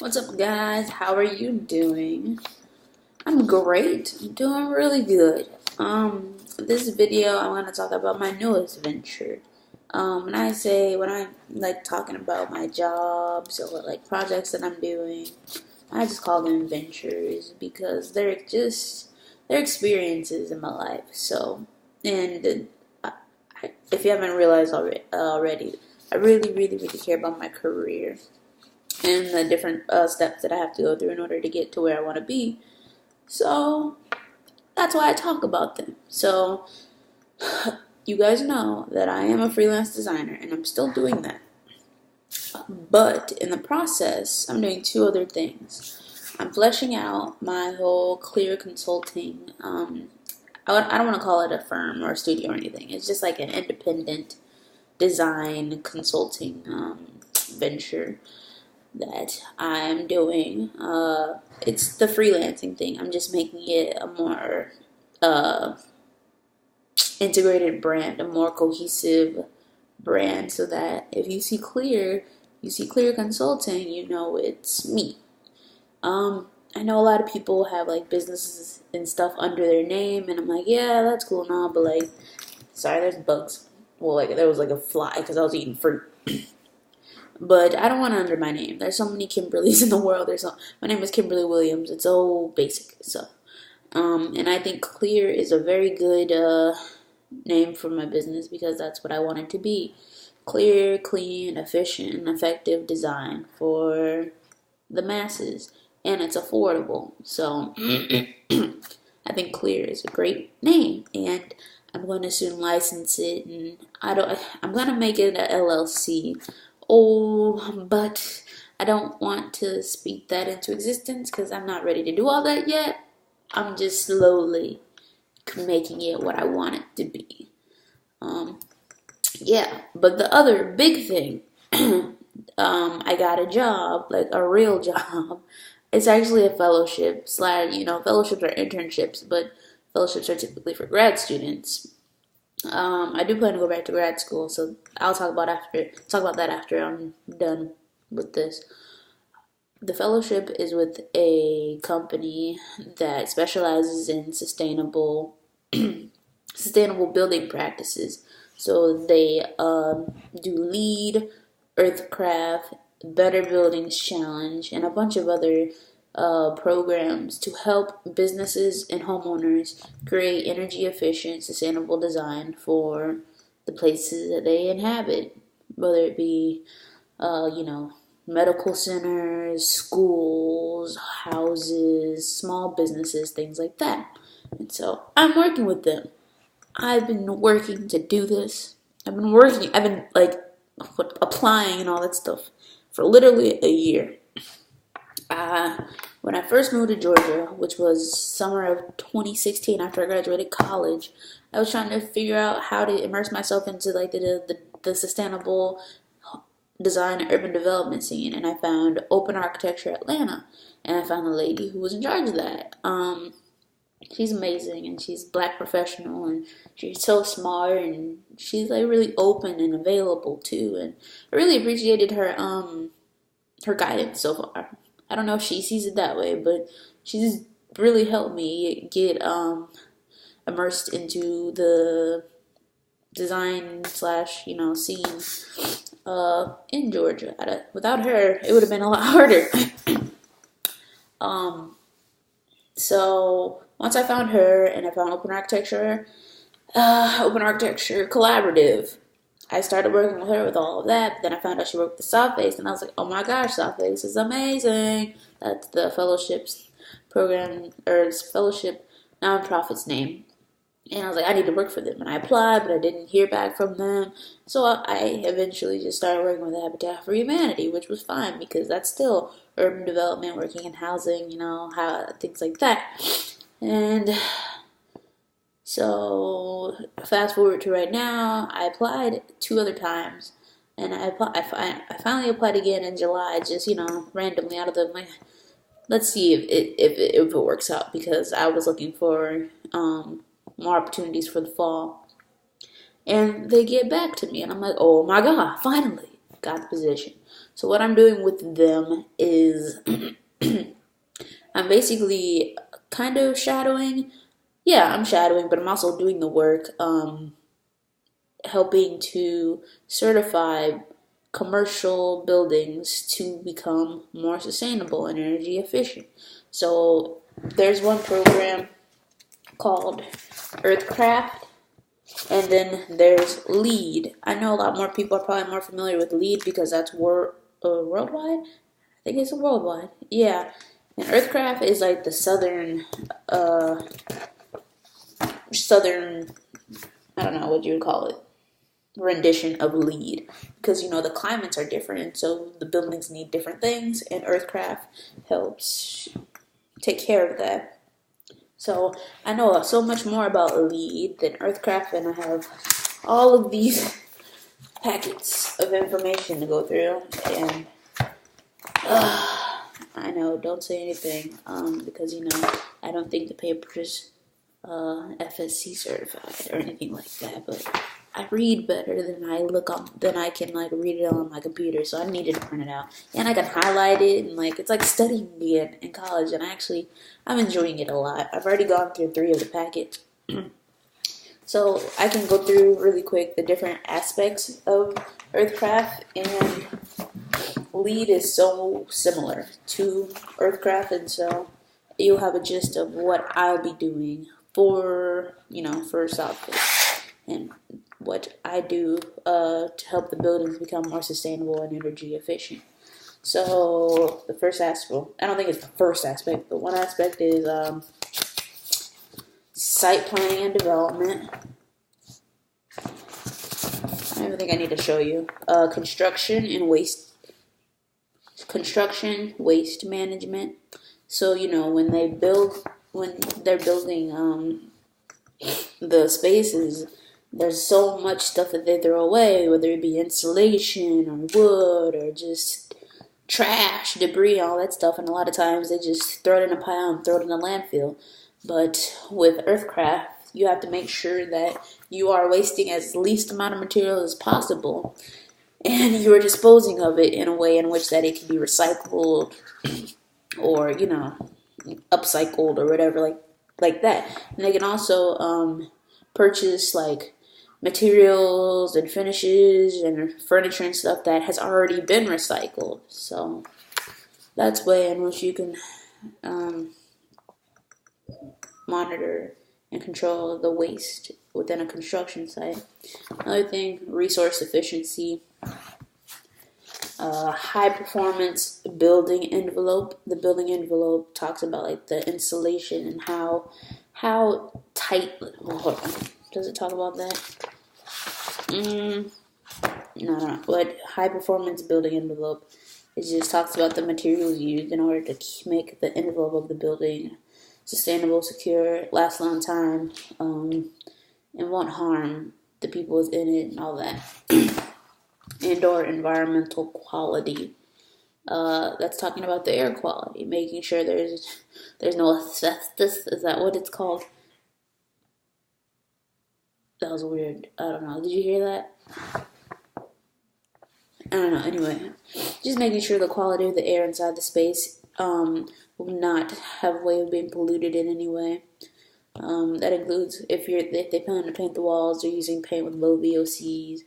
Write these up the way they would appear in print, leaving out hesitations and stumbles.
What's up, guys? How are you doing? I'm great. I'm doing really good. This video I want to talk about my newest venture. When I like talking about my jobs or like projects that I'm doing, I just call them ventures because they're experiences in my life. And if you haven't realized already, I really care about my career and the different steps that I have to go through in order to get to where I want to be. So that's why I talk about them. So you guys know that I am a freelance designer and I'm still doing that. But in the process, I'm doing two other things. I'm fleshing out my whole clear consulting. I don't want to call it a firm or a studio or anything. It's just like an independent design consulting venture that I'm doing. It's the freelancing thing. I'm just making it a more uh, integrated brand, a more cohesive brand, so that if you see clear consulting, you know it's me. I know a lot of people have like businesses and stuff under their name, and I'm like, yeah, that's cool and all, but like, sorry, there's bugs. Well, like there was like a fly because I was eating fruit. But I don't want it under my name. There's so many Kimberlys in the world. My name is Kimberly Williams. It's so basic. And I think Clear is a very good name for my business because that's what I want it to be. Clear, clean, efficient, and effective design for the masses. And it's affordable. So I think Clear is a great name. And I'm going to soon license it. And I'm going to make it an LLC. Oh, but I don't want to speak that into existence because I'm not ready to do all that yet. I'm just slowly making it what I want it to be. Yeah, but the other big thing, I got a job, like a real job. It's actually a fellowship slash, fellowships are internships, but fellowships are typically for grad students. I do plan to go back to grad school, so I'll talk about that after I'm done with this. The fellowship is with a company that specializes in sustainable building practices. So they do LEED, Earthcraft, Better Buildings Challenge, and a bunch of other programs to help businesses and homeowners create energy efficient, sustainable design for the places that they inhabit, whether it be, medical centers, schools, houses, small businesses, things like that. And so I'm working with them. I've been working to do this. I've been like applying and all that stuff for literally a year. When I first moved to Georgia, which was summer of 2016 after I graduated college, I was trying to figure out how to immerse myself into like the sustainable design and urban development scene, and I found Open Architecture Atlanta, and I found a lady who was in charge of that. She's amazing, and she's a black professional, and she's so smart, and she's like really open and available too, and I really appreciated her guidance so far. I don't know if she sees it that way, but she's really helped me get immersed into the design slash scene in Georgia. Without her, it would have been a lot harder. So once I found her and I found Open Architecture Collaborative, I started working with her with all of that. But then I found out she worked with Softface, and I was like, oh my gosh, Softface is amazing. That's the fellowship's program, or fellowship nonprofit's name. And I was like, I need to work for them. And I applied, but I didn't hear back from them. So I eventually just started working with Habitat for Humanity, which was fine because that's still urban development, working in housing, things like that. And so fast forward to right now, I applied two other times. And I finally applied again in July, just, randomly out of let's see if it works out, because I was looking for more opportunities for the fall. And they get back to me, and I'm like, oh my god, finally got the position. So what I'm doing with them is I'm basically kind of shadowing. Yeah, I'm shadowing, but I'm also doing the work, helping to certify commercial buildings to become more sustainable and energy efficient. So there's one program called Earthcraft, and then there's LEED. I know a lot more people are probably more familiar with LEED because that's worldwide. I think it's worldwide. Yeah. And Earthcraft is like the southern, I don't know what you would call it, rendition of LEED, because the climates are different, so the buildings need different things, and Earthcraft helps take care of that. So I know so much more about LEED than Earthcraft, and I have all of these packets of information to go through, and I know, don't say anything, because I don't think the paper's FSC certified or anything like that, but I read better than I can read it on my computer, so I needed to print it out. And I can highlight it, and it's like studying again in college, and I'm enjoying it a lot. I've already gone through 3 of the packets. So I can go through really quick the different aspects of Earthcraft, and LEED is so similar to Earthcraft, and so you'll have a gist of what I'll be doing for Southfield, and what I do to help the buildings become more sustainable and energy efficient. So the first aspect, I don't think it's the first aspect, but one aspect is site planning and development. I don't even think I need to show you. Construction waste management. So when they're building the spaces, there's so much stuff that they throw away, whether it be insulation or wood or just trash, debris, all that stuff, and a lot of times they just throw it in a pile and throw it in a landfill. But with Earthcraft, you have to make sure that you are wasting as least amount of material as possible, and you are disposing of it in a way in which that it can be recycled or upcycled or whatever, like that. And they can also purchase materials and finishes and furniture and stuff that has already been recycled. So that's way in which you can monitor and control the waste within a construction site. Another thing, resource efficiency. High performance building envelope. The building envelope talks about the insulation and how tight. Hold on. Does it talk about that? No. But high performance building envelope, it just talks about the materials used in order to make the envelope of the building sustainable, secure, last a long time, and won't harm the people within it and all that. And/or environmental quality. That's talking about the air quality, making sure there's no asbestos. Is that what it's called? That was weird. I don't know. Did you hear that? I don't know. Anyway, just making sure the quality of the air inside the space will not have a way of being polluted in any way. That includes if they plan to paint the walls, they're using paint with low VOCs.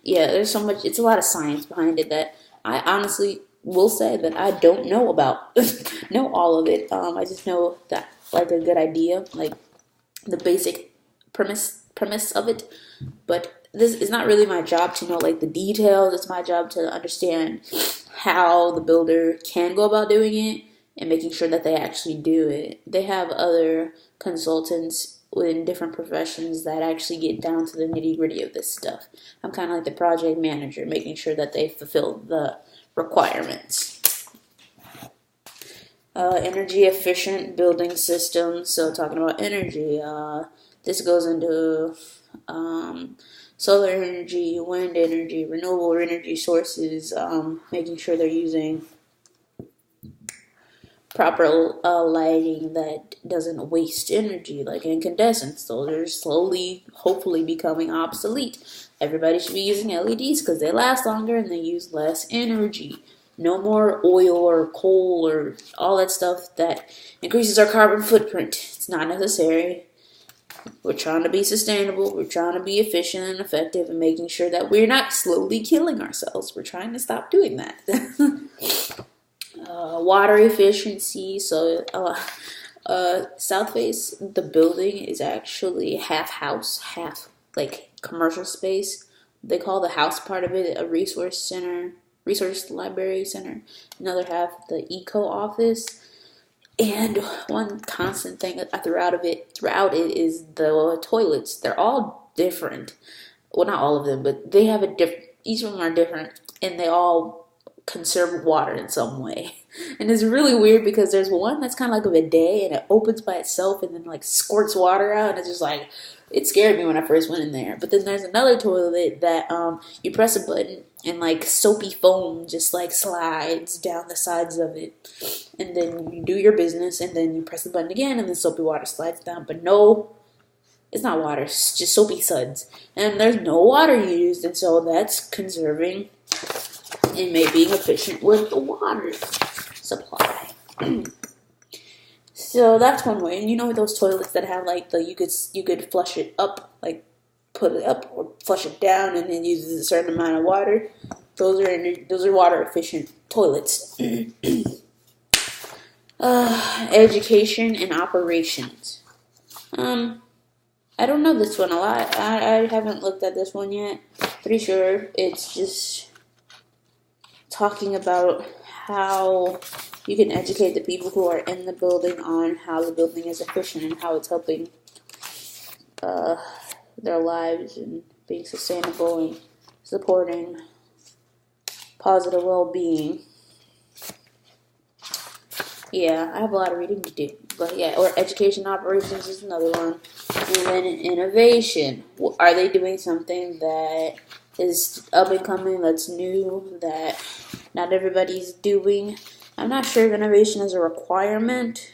Yeah, there's so much. It's a lot of science behind it that I honestly will say that I don't know about. Know all of it. I just know that a good idea, the basic premise of it. But this is not really my job to know the details. It's my job to understand how the builder can go about doing it and making sure that they actually do it. They have other consultants in different professions that actually get down to the nitty-gritty of this stuff. I'm kind of like the project manager, making sure that they fulfill the requirements. Energy efficient building systems. So talking about energy, this goes into solar energy, wind energy, renewable energy sources, making sure they're using proper lighting that doesn't waste energy, like incandescents. Those are slowly, hopefully, becoming obsolete. Everybody should be using LEDs because they last longer and they use less energy. No more oil or coal or all that stuff that increases our carbon footprint. It's not necessary. We're trying to be sustainable. We're trying to be efficient and effective and making sure that we're not slowly killing ourselves. We're trying to stop doing that. Water efficiency. So south face, the building is actually half house, half like commercial space. They call the house part of it a resource center, resource library center. Another half the eco office. And one constant thing throughout it is the toilets. They're all different. Well, not all of them, but they have a different. Each of them are different, and they all conserve water in some way. And it's really weird because there's one that's kind of like a bidet, and it opens by itself, and then like squirts water out, and it's just like it scared me when I first went in there. But then there's another toilet that you press a button, and like soapy foam just like slides down the sides of it. And then you do your business, and then you press the button again, and then soapy water slides down. But no, it's not water, it's just soapy suds. And there's no water used, and so that's conserving and being efficient with the water supply. So that's one way. And you know those toilets that have like you could flush it up, like put it up or flush it down, and then use a certain amount of water. Those are water efficient toilets. Education and operations. I don't know this one a lot. I haven't looked at this one yet. Pretty sure it's just talking about how you can educate the people who are in the building on how the building is efficient and how it's helping their lives and being sustainable and supporting positive well-being. Yeah, I have a lot of reading to do. But yeah, or education operations is another one. And then innovation. Are they doing something that is up and coming, that's new, that not everybody's doing? I'm not sure if innovation is a requirement.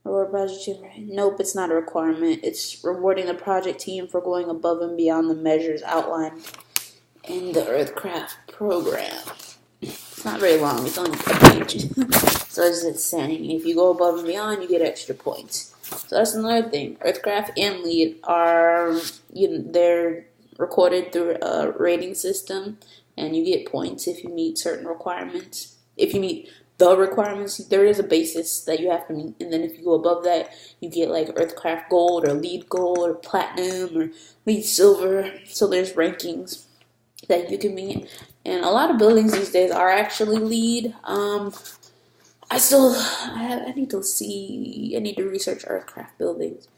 Reward project team. Nope, it's not a requirement. It's rewarding the project team for going above and beyond the measures outlined in the Earthcraft program. It's not very long. It's only a page. So it's saying if you go above and beyond, you get extra points. So that's another thing. Earthcraft and LEED are, they're recorded through a rating system, and you get points if you meet certain requirements. If you meet the requirements, there is a basis that you have to meet, and then if you go above that, you get like Earthcraft Gold or LEED Gold or Platinum or LEED Silver. So there's rankings that you can meet, and a lot of buildings these days are actually LEED. I need to research Earthcraft buildings,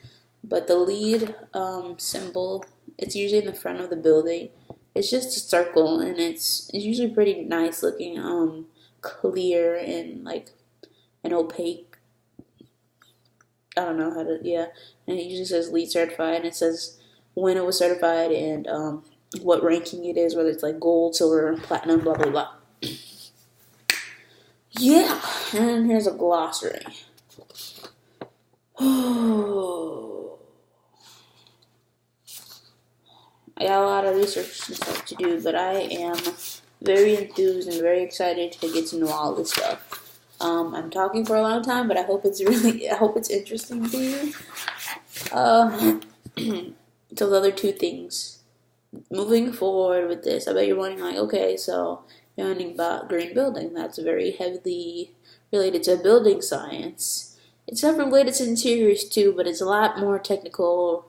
but the LEED symbol, it's usually in the front of the building. It's just a circle, and it's usually pretty nice looking, clear and like an opaque. I don't know how to, yeah. And it usually says LEED certified, and it says when it was certified and what ranking it is, whether it's like gold, silver, platinum, blah blah blah. Yeah, and here's a glossary. I got a lot of research and stuff to do, but I am very enthused and very excited to get to know all this stuff. I'm talking for a long time, but I hope it's interesting to you. So the other two things. Moving forward with this, I bet you're wondering, like, okay, so you're learning about green building. That's very heavily related to building science. It's not related to interiors too, but it's a lot more technical,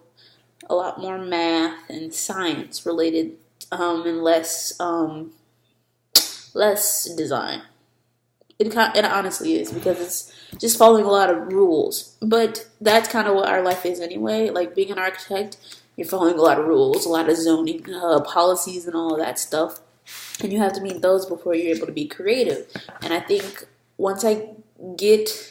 a lot more math and science related, and less design. It honestly is, because it's just following a lot of rules. But that's kind of what our life is anyway. Like being an architect, you're following a lot of rules, a lot of zoning policies and all of that stuff. And you have to meet those before you're able to be creative. And I think once I get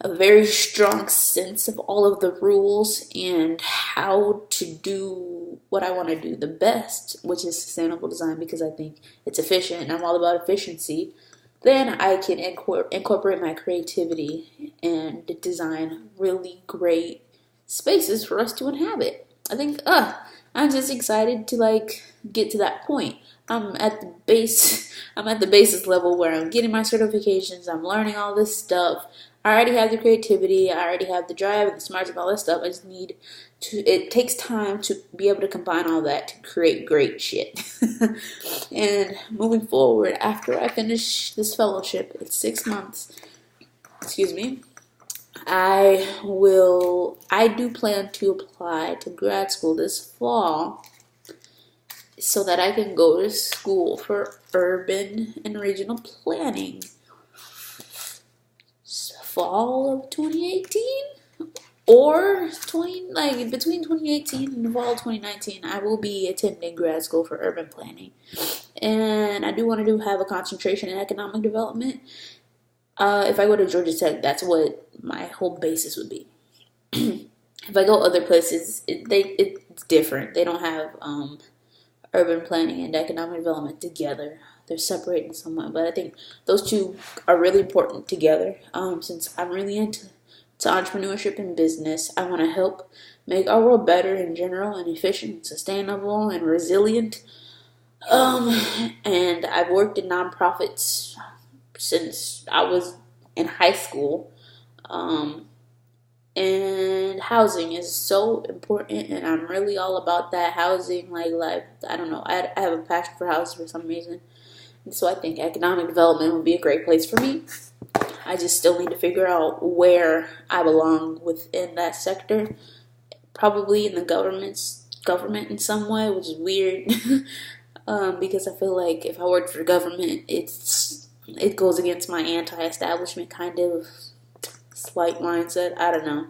a very strong sense of all of the rules and how to do what I want to do the best, which is sustainable design, because I think it's efficient and I'm all about efficiency, then I can incorporate my creativity and design really great spaces for us to inhabit. I think, I'm just excited to like get to that point. I'm at the base. I'm at the basis level where I'm getting my certifications. I'm learning all this stuff. I already have the creativity. I already have the drive and the smarts and all that stuff. I just need to. It takes time to be able to combine all that to create great shit. And moving forward, after I finish this fellowship, it's 6 months. Excuse me. I do plan to apply to grad school this fall so that I can go to school for urban and regional planning. Fall of 2018 or between 2018 and the fall of 2019, I will be attending grad school for urban planning. And I do want to have a concentration in economic development. If I go to Georgia Tech, that's what my whole basis would be. If I go other places, it's different. They don't have urban planning and economic development together. They're separated somewhat, but I think those two are really important together. Since I'm really into entrepreneurship and business, I want to help make our world better in general and efficient, sustainable, and resilient. And I've worked in nonprofits since I was in high school. And housing is so important, and I'm really all about that housing, life. I don't know. I have a passion for housing for some reason. And so I think economic development would be a great place for me. I just still need to figure out where I belong within that sector. Probably in the government in some way, which is weird. Because I feel like if I worked for the government, it goes against my anti-establishment kind of slight mindset. I don't know.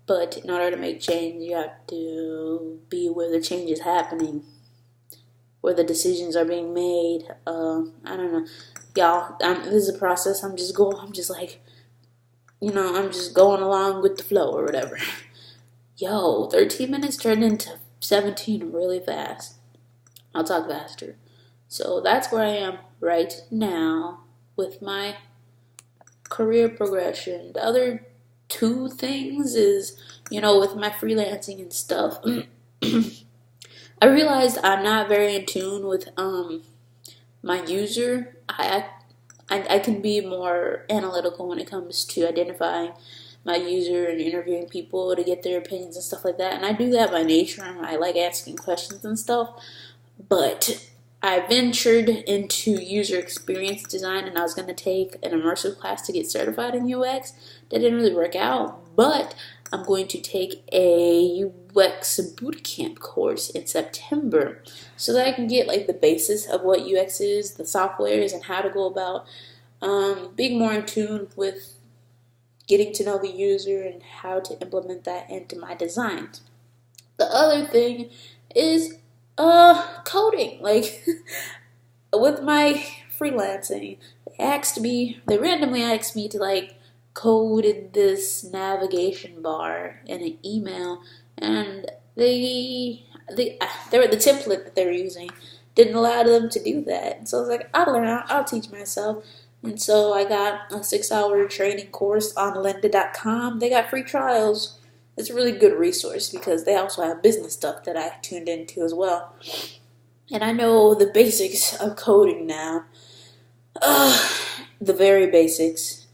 But in order to make change, you have to be where the change is happening, where the decisions are being made. I don't know. Y'all, this is a process. I'm just going along with the flow or whatever. Yo, 13 minutes turned into 17 really fast. I'll talk faster. So that's where I am right now with my career progression. The other two things is, with my freelancing and stuff, I realized I'm not very in tune with my user. I can be more analytical when it comes to identifying my user and interviewing people to get their opinions and stuff like that. And I do that by nature, and I like asking questions and stuff. But I ventured into user experience design, and I was going to take an immersive class to get certified in UX. That didn't really work out, but I'm going to take a UX bootcamp course in September so that I can get the basis of what UX is, the softwares, and how to go about being more in tune with getting to know the user and how to implement that into my designs. The other thing is coding. With my freelancing, they randomly asked me to code in this navigation bar in an email, and the template that they were using didn't allow them to do that. So I was like, I'll learn, I'll teach myself. And so I got a 6-hour training course on lynda.com. They got free trials. It's a really good resource because they also have business stuff that I tuned into as well. And I know the basics of coding now. The very basics.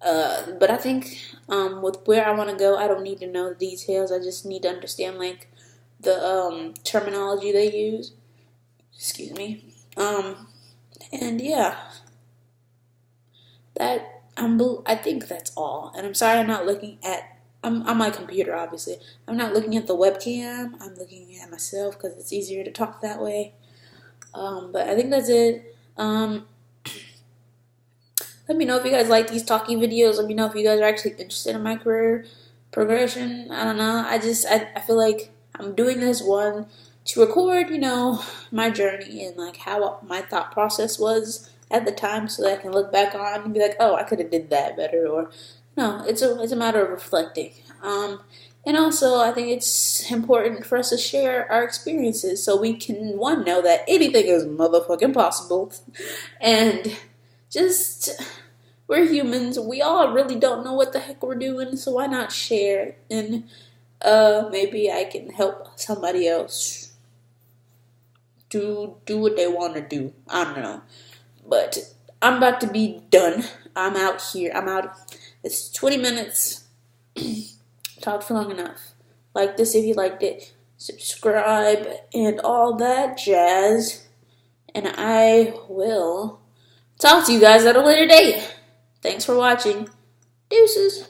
But I think with where I want to go, I don't need to know the details. I just need to understand the terminology they use. Excuse me. And yeah. I think that's all. And I'm sorry I'm not looking at I'm on my computer, obviously. I'm not looking at the webcam. I'm looking at myself because it's easier to talk that way. But I think that's it. Let me know if you guys like these talking videos. Let me know if you guys are actually interested in my career progression. I don't know. I feel like I'm doing this one to record, my journey and how my thought process was at the time so that I can look back on and be like, oh, I could have did that better, or No, it's a matter of reflecting. And also, I think it's important for us to share our experiences so we can, one, know that anything is motherfucking possible, and just, we're humans. We all really don't know what the heck we're doing, so why not share? And maybe I can help somebody else do what they want to do. I don't know, but I'm about to be done. I'm out here. I'm out. It's 20 minutes. Talked for long enough. Like this if you liked it. Subscribe and all that jazz. And I will talk to you guys at a later date. Thanks for watching. Deuces.